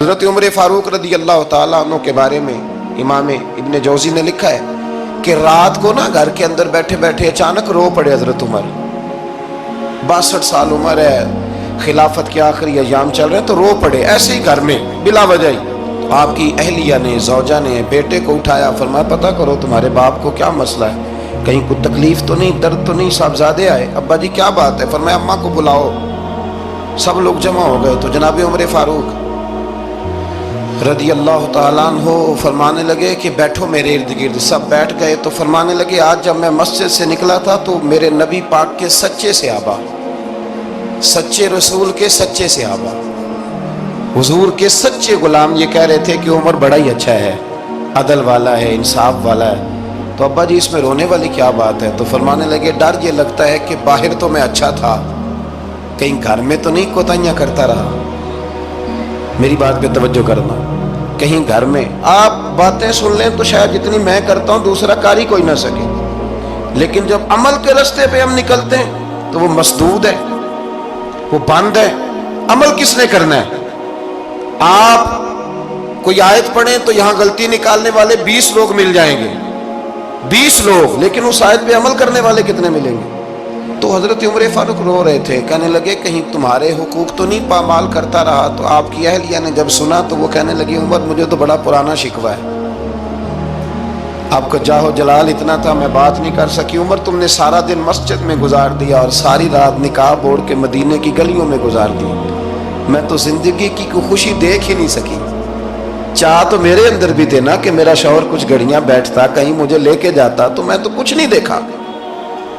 حضرت عمر فاروق رضی اللہ تعالیٰ عنہ کے بارے میں امام ابن جوزی نے لکھا ہے کہ رات کو نا گھر کے اندر بیٹھے بیٹھے اچانک رو پڑے حضرت عمر. 62 سال عمر ہے, خلافت کے آخری ایام چل رہے ہیں, تو رو پڑے ایسے ہی گھر میں بلا وجہ ہی. آپ کی اہلیہ نے, زوجہ نے بیٹے کو اٹھایا, فرمایا پتہ کرو تمہارے باپ کو کیا مسئلہ ہے, کہیں کوئی تکلیف تو نہیں, درد تو نہیں, صاحبزادے آئے. ابا جی کیا بات ہے؟ فرمایا اماں کو بلاؤ. سب لوگ جمع ہو گئے تو جناب عمر فاروق رضی اللہ تعالیٰ عنہ فرمانے لگے کہ بیٹھو میرے ارد گرد. سب بیٹھ گئے تو فرمانے لگے آج جب میں مسجد سے نکلا تھا تو میرے نبی پاک کے سچے صحابہ, سچے رسول کے سچے صحابہ, حضور کے سچے غلام یہ کہہ رہے تھے کہ عمر بڑا ہی اچھا ہے, عدل والا ہے, انصاف والا ہے. تو ابا جی اس میں رونے والی کیا بات ہے؟ تو فرمانے لگے ڈر یہ لگتا ہے کہ باہر تو میں اچھا تھا, کہیں گھر میں تو نہیں کوتاہیاں کرتا رہا. میری بات پہ توجہ کرنا, کہیں گھر میں آپ باتیں سن لیں تو شاید جتنی میں کرتا ہوں دوسرا کار ہی کوئی نہ سکے, لیکن جب عمل کے راستے پہ ہم نکلتے ہیں تو وہ مسدود ہے, وہ بند ہے. عمل کس نے کرنا ہے؟ آپ کوئی آیت پڑھیں تو یہاں غلطی نکالنے والے 20 لوگ مل جائیں گے, 20 لوگ, لیکن اس آیت پہ عمل کرنے والے کتنے ملیں گے؟ تو حضرت عمر فاروق رو رہے تھے, کہنے لگے کہیں تمہارے حقوق تو نہیں پامال کرتا رہا. تو آپ کی اہلیہ نے جب سنا تو وہ کہنے لگی عمر مجھے تو بڑا پرانا شکوہ ہے, آپ کا جاہ و جلال اتنا تھا میں بات نہیں کر سکی. عمر تم نے سارا دن مسجد میں گزار دیا اور ساری رات نقاب اوڑھ کے مدینے کی گلیوں میں گزار دی, میں تو زندگی کی کوئی خوشی دیکھ ہی نہیں سکی. چاہ تو میرے اندر بھی تھے نا کہ میرا شوہر کچھ گھڑیاں بیٹھتا, کہیں مجھے لے کے جاتا, تو میں تو کچھ نہیں دیکھا,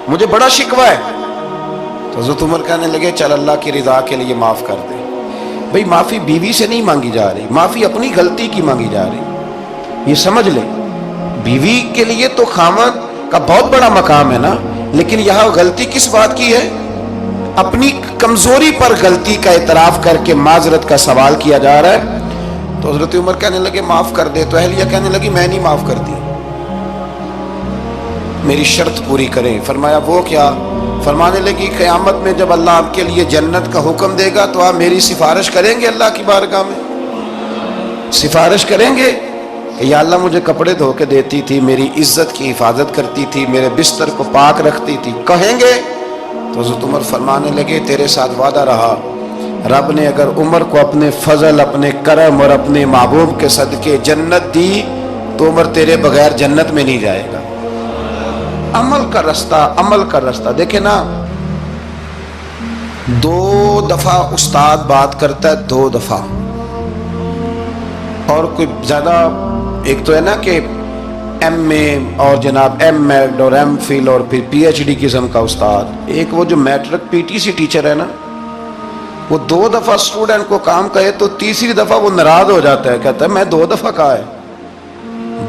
مجھے بڑا شکوہ ہے. تو حضرت عمر کہنے لگے چل اللہ کی رضا کے لیے معاف کر دے. بھئی معافی بیوی سے نہیں مانگی جا رہی, معافی اپنی غلطی کی مانگی جا رہی. یہ سمجھ لیں, بیوی کے لیے تو خامد کا بہت بڑا مقام ہے نا, لیکن یہاں غلطی کس بات کی ہے؟ اپنی کمزوری پر غلطی کا اعتراف کر کے معذرت کا سوال کیا جا رہا ہے. تو حضرت عمر کہنے لگے معاف کر دے. تو اہلیہ کہنے لگی میں نہیں معاف کرتی, میری شرط پوری کریں. فرمایا وہ کیا؟ فرمانے لگی قیامت میں جب اللہ آپ کے لیے جنت کا حکم دے گا تو آپ میری سفارش کریں گے اللہ کی بارگاہ میں؟ سفارش کریں گے کہ یا اللہ مجھے کپڑے دھو کے دیتی تھی, میری عزت کی حفاظت کرتی تھی, میرے بستر کو پاک رکھتی تھی, کہیں گے؟ تو حضرت عمر فرمانے لگے تیرے ساتھ وعدہ رہا, رب نے اگر عمر کو اپنے فضل, اپنے کرم اور اپنے محبوب کے صدقے جنت دی تو عمر تیرے بغیر جنت میں نہیں جائے گا. عمل کا رستہ, عمل کا رستہ. دیکھیں نا, 2 دفعہ استاد بات کرتا ہے, 2 دفعہ, اور کوئی زیادہ, ایک تو ہے نا کہ ایم اے اور جناب ایم ایڈ اور ایم فل اور پھر پی ایچ ڈی قسم کا استاد. ایک وہ جو matric P T C teacher ہے نا, وہ 2 دفعہ اسٹوڈنٹ کو کام کہے تو تیسری دفعہ وہ ناراض ہو جاتا ہے, کہتا ہے میں 2 دفعہ کہا ہے.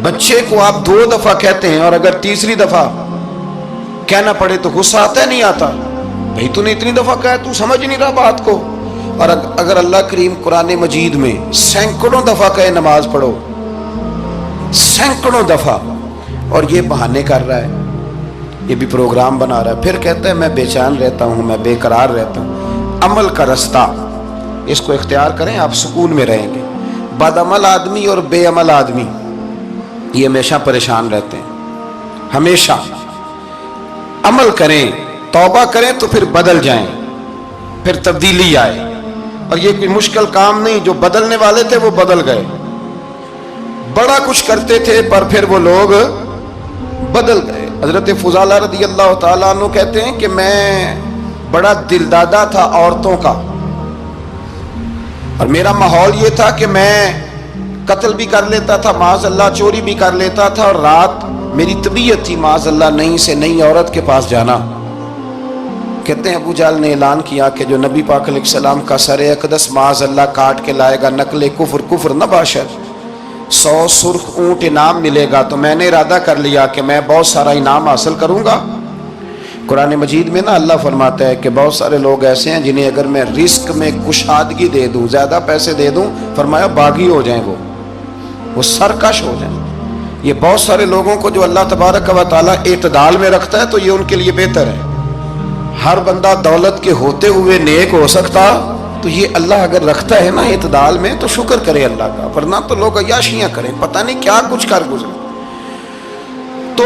بچے کو آپ 2 دفعہ کہتے ہیں اور اگر تیسری دفعہ کہنا پڑے تو غصہ آتا ہے نہیں آتا؟ بھئی تو نے اتنی دفعہ کہا ہے, تو سمجھ نہیں رہا بات کو. اور اگر اللہ کریم قرآن مجید میں سینکڑوں دفعہ کہے نماز پڑھو, سینکڑوں دفعہ, اور یہ بہانے کر رہا ہے, یہ بھی پروگرام بنا رہا ہے, پھر کہتا ہے میں بے چین رہتا ہوں, میں بے قرار رہتا ہوں. عمل کا رستہ اس کو اختیار کریں, آپ سکون میں رہیں گے. بد عمل آدمی اور بے عمل آدمی یہ ہمیشہ پریشان رہتے ہیں, ہمیشہ. عمل کریں, توبہ کریں تو پھر بدل جائیں, پھر تبدیلی آئے. اور یہ کوئی مشکل کام نہیں, جو بدلنے والے تھے وہ بدل گئے. بڑا کچھ کرتے تھے پر پھر وہ لوگ بدل گئے. حضرت فضالہ رضی اللہ تعالیٰ عنہ کہتے ہیں کہ میں بڑا دلدادہ تھا عورتوں کا, اور میرا ماحول یہ تھا کہ میں قتل بھی کر لیتا تھا معاذ اللہ, چوری بھی کر لیتا تھا, اور رات میری طبیعت تھی معاذ اللہ نئی سے نئی عورت کے پاس جانا. کہتے ہیں ابو جہل نے اعلان کیا کہ جو نبی پاک علیہ السلام کا سر اقدس معاذ اللہ کاٹ کے لائے گا, نقل کفر, کفر نہ باشد, 100 سرخ اونٹ انعام ملے گا. تو میں نے ارادہ کر لیا کہ میں بہت سارا انعام حاصل کروں گا. قرآن مجید میں نا اللہ فرماتا ہے کہ بہت سارے لوگ ایسے ہیں جنہیں اگر میں رزق میں کشادگی دے دوں, زیادہ پیسے دے دوں, فرمایا باغی ہو جائیں, وہ سرکش ہو جائیں. یہ بہت سارے لوگوں کو جو اللہ تبارک و تعالیٰ اعتدال میں رکھتا ہے تو یہ ان کے لیے بہتر ہے. ہر بندہ دولت کے ہوتے ہوئے نیک ہو سکتا تو یہ اللہ اگر رکھتا ہے نا اعتدال میں تو شکر کرے اللہ کا، ورنہ تو لوگ عیاشیاں کریں، پتہ نہیں کیا کچھ کر گزرے۔ تو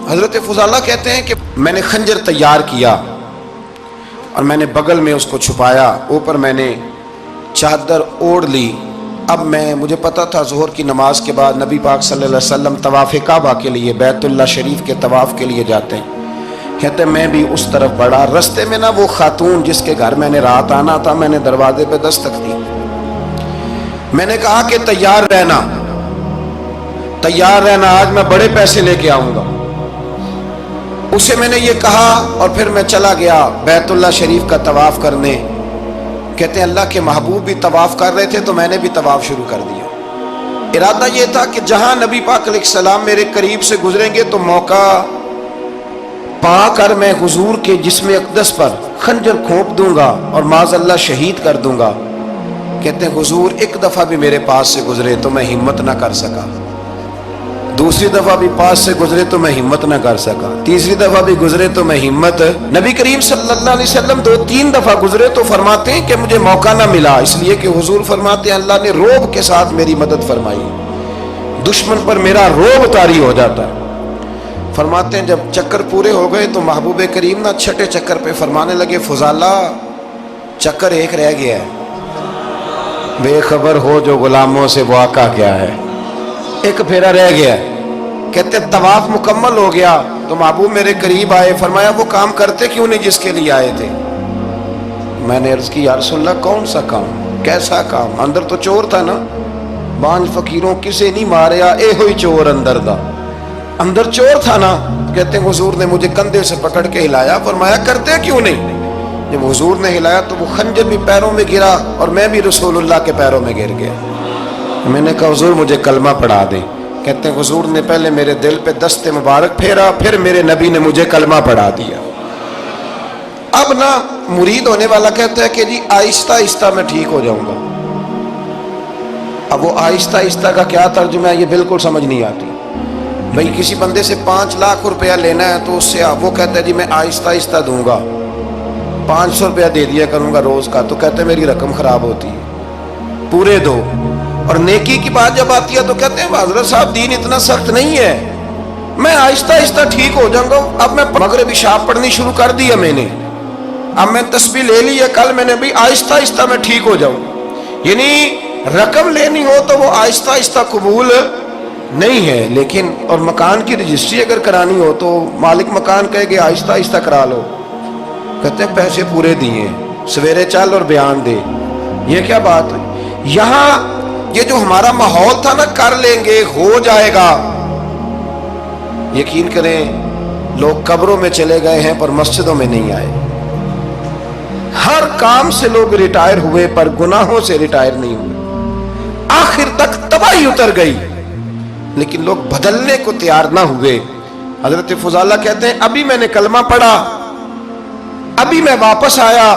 حضرت فضالہ کہتے ہیں کہ میں نے خنجر تیار کیا اور میں نے بغل میں اس کو چھپایا، اوپر میں نے چادر اوڑھ لی۔ اب مجھے پتا تھا ظہر کی نماز کے بعد نبی پاک صلی اللہ علیہ وسلم طواف کعبہ کے لیے، بیت اللہ شریف کے طواف کے لیے جاتے ہیں۔ کہتے ہیں میں بھی اس طرف بڑھا، رستے میں نا وہ خاتون جس کے گھر میں نے رات آنا تھا، میں نے دروازے پہ دستک دی، میں نے کہا کہ تیار رہنا، تیار رہنا، آج میں بڑے پیسے لے کے آؤں گا۔ اسے میں نے یہ کہا اور پھر میں چلا گیا بیت اللہ شریف کا طواف کرنے۔ کہتے ہیں اللہ کے محبوب بھی طواف کر رہے تھے تو میں نے بھی طواف شروع کر دیا۔ ارادہ یہ تھا کہ جہاں نبی پاک علیہ السلام میرے قریب سے گزریں گے تو موقع پا کر میں حضور کے جسم اقدس پر خنجر کھونپ دوں گا اور معاذ اللہ شہید کر دوں گا۔ کہتے ہیں حضور ایک دفعہ بھی میرے پاس سے گزرے تو میں ہمت نہ کر سکا، دوسری دفعہ بھی پاس سے گزرے تو میں ہمت نہ کر سکا، تیسری دفعہ بھی گزرے تو میں ہمت، نبی کریم صلی اللہ علیہ وسلم 2-3 دفعہ گزرے تو فرماتے ہیں کہ مجھے موقع نہ ملا، اس لیے کہ حضور فرماتے ہیں اللہ نے روب کے ساتھ میری مدد فرمائی، دشمن پر میرا روب طاری ہو جاتا ہے۔ فرماتے ہیں جب چکر پورے ہو گئے تو محبوب کریم نا چھٹے چکر پہ فرمانے لگے فضالہ چکر ایک رہ گیا ہے، بے خبر ہو جو غلاموں سے وہ آقا کیا ہے، ایک پھیرا رہ گیا۔ کہتے طواف مکمل ہو گیا تو محبوب میرے قریب آئے، فرمایا وہ کام کرتے کیوں نہیں جس کے لیے آئے تھے؟ میں نے عرض کی یا رسول اللہ کون سا کام، کیسا کام؟ اندر تو چور تھا نا، بانج فقیروں کسے نہیں ماریا اے ہوئی چور اندر دا، اندر چور تھا نا۔ کہتے ہیں حضور نے مجھے کندھے سے پکڑ کے ہلایا، فرمایا کرتے کیوں نہیں؟ جب حضور نے ہلایا تو وہ خنجر بھی پیروں میں گرا اور میں بھی رسول اللہ کے پیروں میں گر گیا۔ میں نے کہا حضور مجھے کلمہ پڑھا دیں۔ کہتے ہیں حضور نے پہلے میرے دل پہ دست مبارک پھیرا، پھر میرے نبی نے مجھے کلمہ پڑھا دیا۔ اب نا مرید ہونے والا کہتا ہے کہ جی آہستہ آہستہ میں ٹھیک ہو جاؤں گا۔ اب وہ آہستہ آہستہ کا کیا ترجمہ ہے یہ بالکل سمجھ نہیں آتی۔ بھئی کسی بندے سے 5 لاکھ روپیہ لینا ہے تو اس سے وہ کہتا ہے جی میں آہستہ آہستہ دوں گا، 500 روپیہ دے دیا کروں گا روز کا، تو کہتے ہیں میری رقم خراب ہوتی ہے، پورے دو۔ اور نیکی کی بات جب آتی ہے تو کہتے ہیں حضرت صاحب دین اتنا سخت نہیں ہے، میں آہستہ آہستہ ٹھیک ہو جاؤں گا۔ اب میں مغربی شاب پڑھنی شروع کر دی ہے میں نے، اب میں تسبیح لے لی ہے، کل میں نے بھی آہستہ آہستہ میں ٹھیک ہو جاؤں۔ یعنی رقم لینی ہو تو وہ آہستہ آہستہ قبول نہیں ہے، لیکن اور مکان کی رجسٹری اگر کرانی ہو تو مالک مکان کہے کہ آہستہ آہستہ کرا لو، کہتے ہیں پیسے پورے دیے، سویرے چل اور بیان دے۔ یہ کیا بات ہے؟ یہاں یہ جو ہمارا ماحول تھا نا کر لیں گے ہو جائے گا، یقین کریں لوگ قبروں میں چلے گئے ہیں پر مسجدوں میں نہیں آئے، ہر کام سے لوگ ریٹائر ہوئے پر گناہوں سے ریٹائر نہیں ہوئے، آخر تک تباہی اتر گئی لیکن لوگ بدلنے کو تیار نہ ہوئے۔ حضرت فضالہ کہتے ہیں ابھی میں نے کلمہ پڑھا، ابھی میں واپس آیا،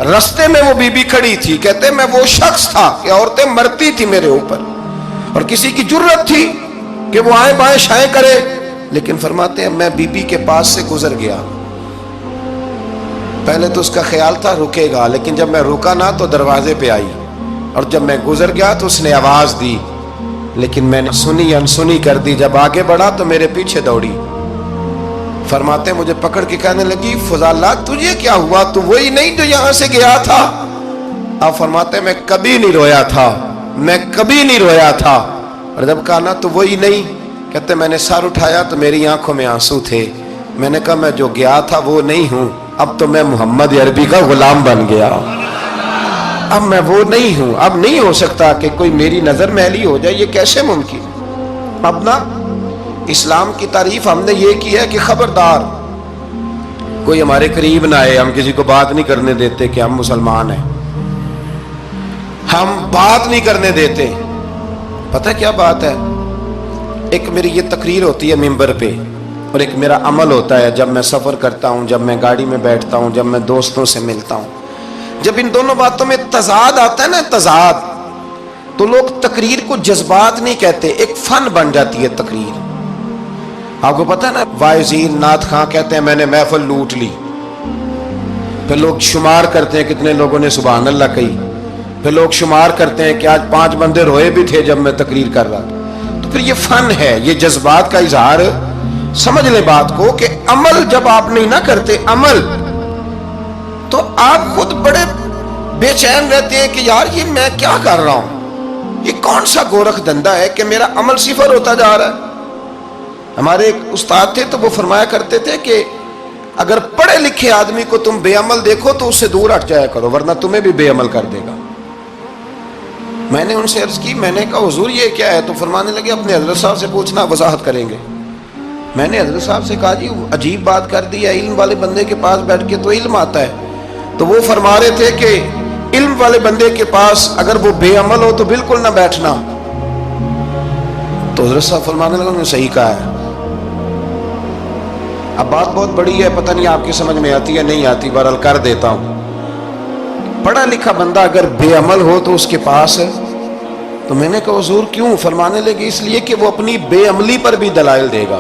رستے میں وہ بی بی کھڑی تھی، کہتے ہیں میں وہ شخص تھا کہ عورتیں مرتی تھی میرے اوپر اور کسی کی جرت تھی کہ وہ آئیں بائیں شائیں کرے، لیکن فرماتے ہیں میں بی بی کے پاس سے گزر گیا، پہلے تو اس کا خیال تھا رکے گا، لیکن جب میں رکا نہ تو دروازے پہ آئی، اور جب میں گزر گیا تو اس نے آواز دی، لیکن میں نے سنی انسنی کر دی، جب آگے بڑھا تو میرے پیچھے دوڑی۔ فرماتے ہیں مجھے پکڑ کے کہنے لگی فضالہ تجھے کیا ہوا، تو وہی نہیں جو یہاں سے گیا تھا؟ آپ فرماتے ہیں میں کبھی نہیں رویا تھا، میں کبھی نہیں رویا تھا، اور جب کہا نا تو وہی نہیں، کہتے میں نے سر اٹھایا تو میری آنکھوں میں آنسو تھے، میں نے کہا میں جو گیا تھا وہ نہیں ہوں، اب تو میں محمد عربی کا غلام بن گیا، اب میں وہ نہیں ہوں، اب نہیں ہو سکتا کہ کوئی میری نظر میلی ہو جائے، یہ کیسے ممکن؟ اب نا اسلام کی تعریف ہم نے یہ کی ہے کہ خبردار کوئی ہمارے قریب نہ آئے، ہم کسی کو بات نہیں کرنے دیتے کہ ہم مسلمان ہیں، ہم بات نہیں کرنے دیتے۔ پتہ کیا بات ہے، ایک میری یہ تقریر ہوتی ہے ممبر پہ، اور ایک میرا عمل ہوتا ہے جب میں سفر کرتا ہوں، جب میں گاڑی میں بیٹھتا ہوں، جب میں دوستوں سے ملتا ہوں، جب ان دونوں باتوں میں تضاد آتا ہے نا، تضاد، تو لوگ تقریر کو جذبات نہیں کہتے، ایک فن بن جاتی ہے تقریر۔ آپ کو پتہ ہے نا وائزین نعت خواں کہتے ہیں میں نے محفل لوٹ لی، پھر لوگ شمار کرتے ہیں کتنے لوگوں نے سبحان اللہ کہی، پھر لوگ شمار کرتے ہیں کہ آج 5 بندے روئے بھی تھے جب میں تقریر کر رہا تھا۔ تو پھر یہ فن ہے، یہ جذبات کا اظہار۔ سمجھ لیں بات کو کہ عمل جب آپ نہیں نہ کرتے عمل، تو آپ خود بڑے بے چین رہتے ہیں کہ یار یہ میں کیا کر رہا ہوں، یہ کون سا گورکھ دھندا ہے کہ میرا عمل صفر ہوتا جا رہا ہے۔ ہمارے ایک استاد تھے تو وہ فرمایا کرتے تھے کہ اگر پڑھے لکھے آدمی کو تم بے عمل دیکھو تو اس سے دور ہٹ جایا کرو، ورنہ تمہیں بھی بے عمل کر دے گا۔ میں نے ان سے عرض کی، میں نے کہا حضور یہ کیا ہے؟ تو فرمانے لگے اپنے حضرت صاحب سے پوچھنا، وضاحت کریں گے۔ میں نے حضرت صاحب سے کہا جی عجیب بات کر دی ہے، علم والے بندے کے پاس بیٹھ کے تو علم آتا ہے۔ تو وہ فرما رہے تھے کہ علم والے بندے کے پاس اگر وہ بے عمل ہو تو بالکل نہ بیٹھنا۔ تو حضرت صاحب فرمانے لگے انہوں نے صحیح کہا ہے۔ اب بات بہت بڑی ہے، پتہ نہیں آپ کی سمجھ میں آتی ہے نہیں آتی، بہرحال کر دیتا ہوں۔ پڑھا لکھا بندہ اگر بے عمل ہو تو اس کے پاس ہے، تو میں نے کہا حضور کیوں؟ فرمانے لگے اس لیے کہ وہ اپنی بے عملی پر بھی دلائل دے گا۔